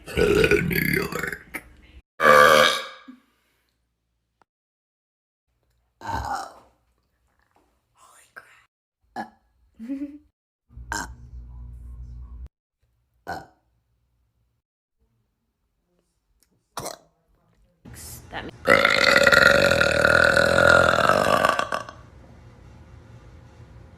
Hello, New York. Oh. Holy crap. That means